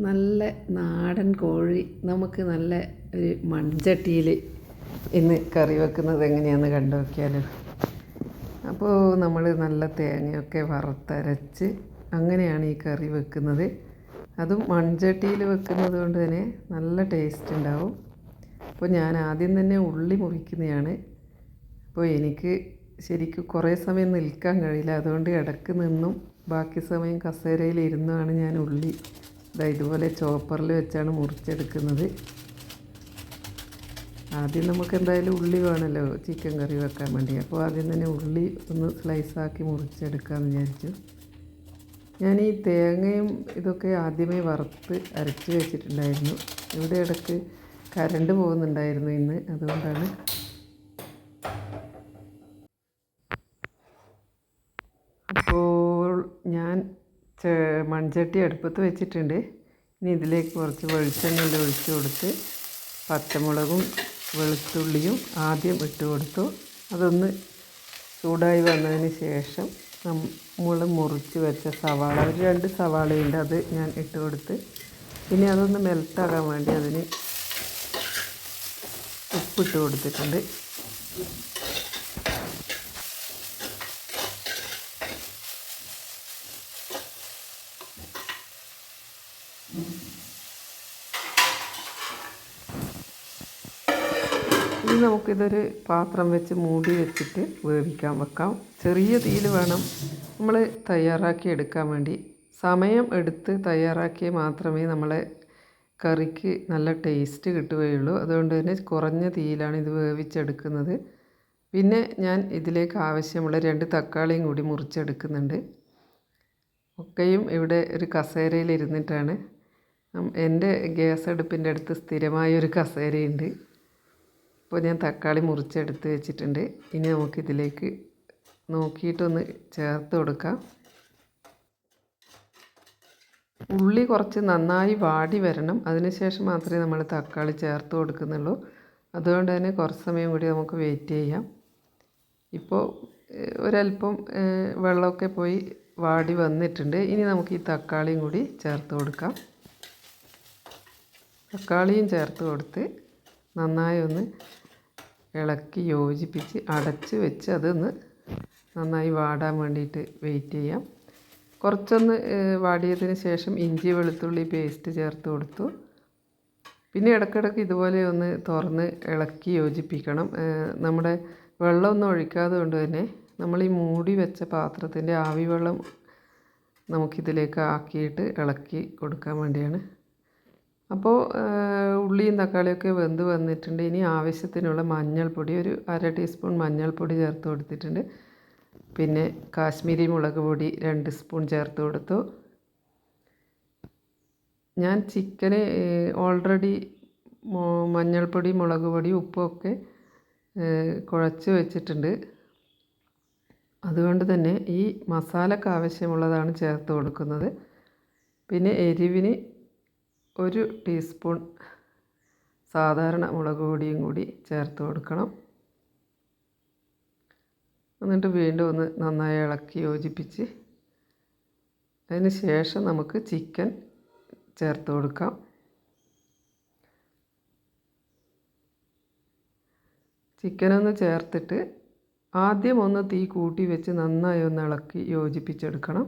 നല്ല നാടൻ കോഴി നമുക്ക് നല്ല ഒരു മൺചട്ടിയിൽ ഇന്ന് കറി വെക്കുന്നത് എങ്ങനെയാണെന്ന് കണ്ടു നോക്കിയാലോ. അപ്പോൾ നമ്മൾ നല്ല തേങ്ങയൊക്കെ വറുത്തരച്ച് അങ്ങനെയാണ് ഈ കറി വെക്കുന്നത്. അതും മൺചട്ടിയിൽ വെക്കുന്നത് കൊണ്ട് തന്നെ നല്ല ടേസ്റ്റ് ഉണ്ടാവും. അപ്പോൾ ഞാൻ ആദ്യം തന്നെ ഉള്ളി മുറിക്കുന്നതാണ്. അപ്പോൾ എനിക്ക് ശരിക്കും കുറേ സമയം നിൽക്കാൻ കഴിയില്ല, അതുകൊണ്ട് ഇടയ്ക്ക് നിന്നും ബാക്കി സമയം കസേരയിൽ ഇരുന്നാണ് ഞാൻ ഉള്ളി ഇതുപോലെ ചോപ്പറിൽ വെച്ചാണ് മുറിച്ചെടുക്കുന്നത്. ആദ്യം നമുക്ക് എന്തായാലും ഉള്ളി വേണമല്ലോ ചിക്കൻ കറി വെക്കാൻ വേണ്ടി. അപ്പോൾ ആദ്യം തന്നെ ഉള്ളി ഒന്ന് സ്ലൈസാക്കി മുറിച്ചെടുക്കാമെന്ന് വിചാരിച്ചു. ഞാൻ ഈ തേങ്ങയും ഇതൊക്കെ ആദ്യമേ വറുത്ത് അരച്ച് വെച്ചിട്ടുണ്ടായിരുന്നു. ഇവിടെ ഇടയ്ക്ക് കറണ്ട് പോകുന്നുണ്ടായിരുന്നു ഇന്ന്, അതുകൊണ്ടാണ്. അപ്പോൾ ഞാൻ മൺചട്ടി അടുപ്പത്ത് വെച്ചിട്ടുണ്ട്. ഇനി ഇതിലേക്ക് കുറച്ച് വെളിച്ചെണ്ണ ഒഴിച്ച് കൊടുത്ത് പച്ചമുളകും വെളുത്തുള്ളിയും ആദ്യം ഇട്ട് കൊടുത്തു. അതൊന്ന് ചൂടായി വന്നതിന് ശേഷം നമ്മൾ മുറിച്ച് വെച്ച സവാള, ഒരു 2 സവാളയുണ്ട്, അത് ഞാൻ ഇട്ട് കൊടുത്ത് പിന്നെ അതൊന്ന് മെൽറ്റാകാൻ വേണ്ടി അതിന് ഉപ്പിട്ട് കൊടുത്തിട്ടുണ്ട്. ഇനി നമുക്കിതൊരു പാത്രം വെച്ച് മൂടി വെച്ചിട്ട് വേവിക്കാൻ വെക്കാം. ചെറിയ തീയിൽ വേണം നമ്മൾ തയ്യാറാക്കി എടുക്കാൻ വേണ്ടി. സമയം എടുത്ത് തയ്യാറാക്കിയാൽ മാത്രമേ നമ്മളെ കറിക്ക് നല്ല ടേസ്റ്റ് കിട്ടുകയുള്ളൂ. അതുകൊണ്ട് തന്നെ കുറഞ്ഞ തീയിലാണ് ഇത് വേവിച്ചെടുക്കുന്നത്. പിന്നെ ഞാൻ ഇതിലേക്ക് ആവശ്യമുള്ള 2 തക്കാളിയും കൂടി മുറിച്ചെടുക്കുന്നുണ്ട്. ഒക്കെയും ഇവിടെ ഒരു കസേരയിൽ ഇരുന്നിട്ടാണ്. എൻ്റെ ഗ്യാസ് അടുപ്പിൻ്റെ അടുത്ത് സ്ഥിരമായൊരു കസേരയുണ്ട്. അപ്പോൾ ഞാൻ തക്കാളി മുറിച്ചെടുത്ത് വെച്ചിട്ടുണ്ട്. ഇനി നമുക്കിതിലേക്ക് നോക്കിയിട്ടൊന്ന് ചേർത്ത് കൊടുക്കാം. ഉള്ളി കുറച്ച് നന്നായി വാടി വരണം, അതിനുശേഷം മാത്രമേ നമ്മൾ തക്കാളി ചേർത്ത് കൊടുക്കുന്നുള്ളൂ. അതുകൊണ്ട് തന്നെ കുറച്ച് സമയം കൂടി നമുക്ക് വെയിറ്റ് ചെയ്യാം. ഇപ്പോൾ ഒരല്പം വെള്ളമൊക്കെ പോയി വാടി വന്നിട്ടുണ്ട്. ഇനി നമുക്ക് ഈ തക്കാളിയും കൂടി ചേർത്ത് കൊടുക്കാം. തക്കാളിയും ചേർത്ത് കൊടുത്ത് നന്നായി ഒന്ന് ഇളക്കി യോജിപ്പിച്ച് അടച്ച് വെച്ച് അതൊന്ന് നന്നായി വാടാൻ വേണ്ടിയിട്ട് വെയിറ്റ് ചെയ്യാം. കുറച്ചൊന്ന് വാടിയതിന് ശേഷം ഇഞ്ചി വെളുത്തുള്ളി പേസ്റ്റ് ചേർത്ത് കൊടുത്തു. പിന്നെ ഇടയ്ക്കിടയ്ക്ക് ഇതുപോലെ ഒന്ന് തുറന്ന് ഇളക്കി യോജിപ്പിക്കണം. നമ്മുടെ വെള്ളമൊന്നും ഒഴിക്കാതെ കൊണ്ട് തന്നെ നമ്മൾ ഈ മൂടി വെച്ച പാത്രത്തിൻ്റെ ആവി വെള്ളം നമുക്കിതിലേക്ക് ആക്കിയിട്ട് ഇളക്കി കൊടുക്കാൻ വേണ്ടിയാണ്. അപ്പോൾ ഉള്ളിയും തക്കാളിയൊക്കെ വെന്ത് വന്നിട്ടുണ്ട്. ഇനി ആവശ്യത്തിനുള്ള മഞ്ഞൾപ്പൊടി, ഒരു 1/2 ടീസ്പൂൺ മഞ്ഞൾപ്പൊടി ചേർത്ത് കൊടുത്തിട്ടുണ്ട്. പിന്നെ കാശ്മീരി മുളക് പൊടി 2 സ്പൂൺ ചേർത്ത് കൊടുത്തു. ഞാൻ ചിക്കന് ഓൾറെഡി മഞ്ഞൾപ്പൊടി, മുളക് പൊടി, ഉപ്പൊക്കെ കുഴച്ച് വെച്ചിട്ടുണ്ട്. അതുകൊണ്ട് തന്നെ ഈ മസാലയ്ക്ക് ആവശ്യമുള്ളതാണ് ചേർത്ത് കൊടുക്കുന്നത്. പിന്നെ എരിവിന് 1 ടീസ്പൂൺ സാധാരണ മുളക് പൊടിയും കൂടി ചേർത്ത് കൊടുക്കണം. എന്നിട്ട് വീണ്ടും ഒന്ന് നന്നായി ഇളക്കി യോജിപ്പിച്ച് അതിന് ശേഷം നമുക്ക് ചിക്കൻ ചേർത്ത് കൊടുക്കാം. ചിക്കനൊന്ന് ചേർത്തിട്ട് ആദ്യം ഒന്ന് തീ കൂട്ടി വെച്ച് നന്നായി ഒന്ന് ഇളക്കി യോജിപ്പിച്ചെടുക്കണം.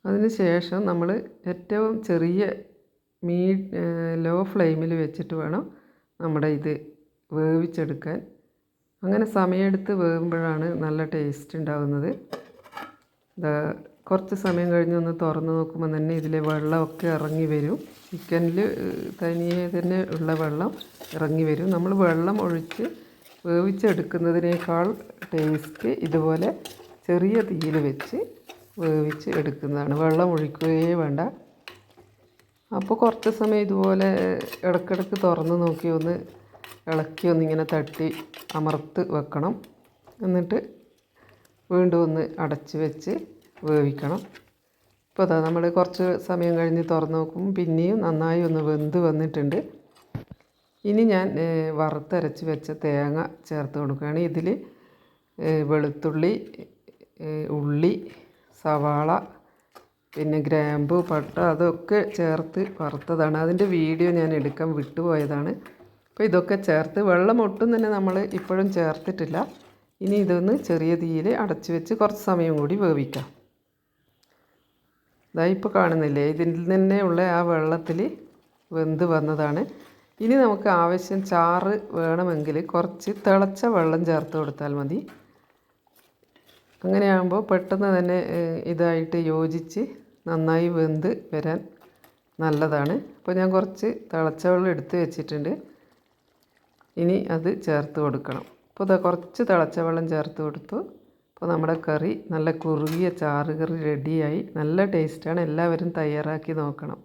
അതിന് ശേഷം നമ്മൾ ഏറ്റവും ചെറിയ ലോ ഫ്ലെയിമിൽ വെച്ചിട്ട് വേണം നമ്മുടെ ഇത് വേവിച്ചെടുക്കാൻ. അങ്ങനെ സമയമെടുത്ത് വേകുമ്പോഴാണ് നല്ല ടേസ്റ്റ് ഉണ്ടാകുന്നത്. കുറച്ച് സമയം കഴിഞ്ഞൊന്ന് തുറന്ന് നോക്കുമ്പോൾ തന്നെ ഇതിലെ വെള്ളമൊക്കെ ഇറങ്ങി വരും. ചിക്കനിൽ തനിയെ തന്നെ ഉള്ള വെള്ളം ഇറങ്ങി വരും. നമ്മൾ വെള്ളം ഒഴിച്ച് വേവിച്ചെടുക്കുന്നതിനേക്കാൾ ടേസ്റ്റ് ഇതുപോലെ ചെറിയ തീയിൽ വെച്ച് വേവിച്ച് എടുക്കുന്നതാണ്. വെള്ളം ഒഴിക്കുകയേ വേണ്ട. അപ്പോൾ കുറച്ച് സമയം ഇതുപോലെ ഇടയ്ക്കിടയ്ക്ക് തുറന്ന് നോക്കി ഒന്ന് ഇളക്കി ഒന്നിങ്ങനെ തട്ടി അമർത്ത് വെക്കണം. എന്നിട്ട് വീണ്ടും ഒന്ന് അടച്ച് വെച്ച് വേവിക്കണം. ഇപ്പോൾ അതാ നമ്മൾ കുറച്ച് സമയം കഴിഞ്ഞ് തുറന്ന് നോക്കുമ്പോൾ പിന്നെയും നന്നായി ഒന്ന് വെന്ത് വന്നിട്ടുണ്ട്. ഇനി ഞാൻ വറുത്തരച്ച് വെച്ച തേങ്ങ ചേർത്ത് കൊടുക്കുകയാണ്. ഇതിൽ വെളുത്തുള്ളി, ഉള്ളി, സവാള, പിന്നെ ഗ്രാമ്പു പട്ട അതൊക്കെ ചേർത്ത് വറുത്തതാണ്. അതിൻ്റെ വീഡിയോ ഞാൻ എടുക്കാൻ വിട്ടുപോയതാണ്. അപ്പോൾ ഇതൊക്കെ ചേർത്ത് വെള്ളം ഒട്ടും തന്നെ നമ്മൾ ഇപ്പോഴും ചേർത്തിട്ടില്ല. ഇനി ഇതൊന്ന് ചെറിയ തീയിൽ അടച്ച് വെച്ച് കുറച്ച് സമയം കൂടി വേവിക്കാം. ഇതായി ഇപ്പോൾ കാണുന്നില്ലേ, ഇതിൽ തന്നെയുള്ള ആ വെള്ളത്തിൽ വെന്ത് വന്നതാണ്. ഇനി നമുക്ക് ആവശ്യം ചാറ് വേണമെങ്കിൽ കുറച്ച് തിളച്ച വെള്ളം ചേർത്ത് കൊടുത്താൽ മതി. അങ്ങനെയാകുമ്പോൾ പെട്ടെന്ന് തന്നെ ഇതായിട്ട് യോജിച്ച് നന്നായി വെന്ത് വരാൻ നല്ലതാണ്. അപ്പോൾ ഞാൻ കുറച്ച് തിളച്ച വെള്ളം എടുത്ത് വെച്ചിട്ടുണ്ട്. ഇനി അത് ചേർത്ത് കൊടുക്കണം. അപ്പോൾ ഇതാ കുറച്ച് തിളച്ച വെള്ളം ചേർത്ത് കൊടുത്തു. അപ്പോൾ നമ്മുടെ കറി നല്ല കുറുകിയ ചാറ് കറി റെഡിയായി. നല്ല ടേസ്റ്റാണ്. എല്ലാവരും തയ്യാറാക്കി നോക്കണം.